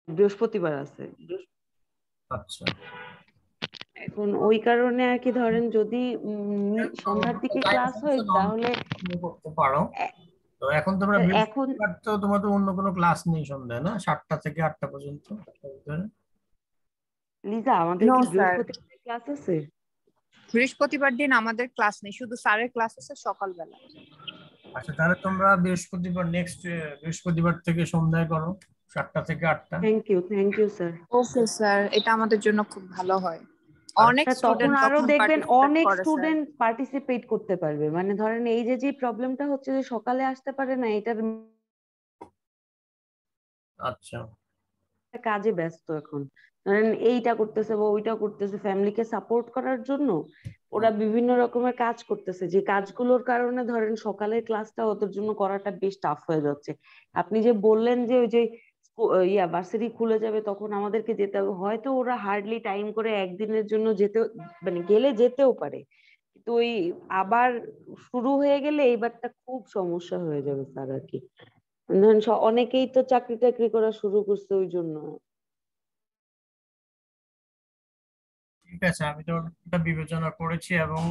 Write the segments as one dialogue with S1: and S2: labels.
S1: বৃহস্পতিবার আছে।
S2: আচ্ছা,
S1: এখন ওই কারণে আর কি ধরেন যদি সন্ধ্যার দিকে ক্লাস হয় তাহলে
S2: করতে পারো।
S1: এ-
S2: তো এখন তোমরা
S1: এখন
S2: বৃহস্পতিবার তো তোমাদের অন্য কোনো ক্লাস নেই সন্ধ্যায়, না? 7টা থেকে 8টা পর্যন্ত।
S1: লিজা আমাদের
S3: নো
S1: কি
S3: স্যার,
S1: বৃহস্পতিবার ক্লাস আছে?
S3: বৃহস্পতিবার দিন আমাদের ক্লাস নেই, শুধু স্যারের ক্লাস আছে সকালবেলা।
S2: আচ্ছা, তাহলে তোমরা বৃহস্পতিবার নেক্সট বৃহস্পতিবার থেকে সন্ধ্যায় করো, 7টা থেকে 8টা।
S1: Thank you sir.
S3: Okay sir, এটা আমাদের জন্য খুব ভালো হয়।
S2: আর
S3: অনেক
S1: স্যার তখন
S3: স্টুডেন্ট
S1: আরো
S3: তখন
S1: দেখবেন
S3: পার্টিসিপেট
S1: অনেক
S3: করে স্যার।
S1: স্টুডেন্ট পার্টিসিপেট করতে পারবে, মানে ধরেন এই যে প্রবলেমটা হচ্ছে যে সকালে আসতে পারে না, এটার
S2: আচ্ছা,
S1: কাজে ব্যস্ত এখন, ধরেন এইটা করতেছে বা ওইটা করতেছে ফ্যামিলিকে সাপোর্ট করার জন্য, ওরা বিভিন্ন রকমের কাজ করতেছে, যে কাজগুলোর কারণে ধরেন সকালের ক্লাসটা ওদের জন্য করাটা বেশ টাফ হয়ে যাচ্ছে। আপনি যে বললেন যে ওই যে ভার্সিটি খুলে যাবে তখন আমাদেরকে যেতে হবে, হয়তো ওরা হার্ডলি টাইম করে একদিনের জন্য যেতে, মানে গেলে যেতেও পারে, কিন্তু ওই আবার শুরু হয়ে গেলে এইবারটা খুব সমস্যা হয়ে যাবে স্যার আর কি। ধরেন অনেকেই তো চাকরি টাকরি করা শুরু করছে ওই জন্য।
S2: ঠিক আছে, আমি তো এটা বিবেচনা করেছি, এবং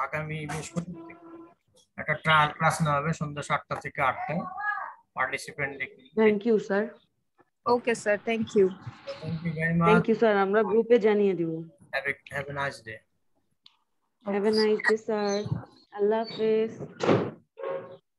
S2: আগামী বৃহস্পতিবার থেকে একটা ট্রায়াল ক্লাস নেওয়া হবে সন্ধ্যা 7টা থেকে 8টায়, পার্টিসিপেন্ট দেখি।
S1: Thank you sir.
S3: Okay sir, thank you.
S2: Thank you very
S1: thank
S2: much.
S1: You sir, আমরা গ্রুপে জানিয়ে দিব।
S2: Have a nice day.
S1: Have a nice day sir. আল্লাহ হাফেজ।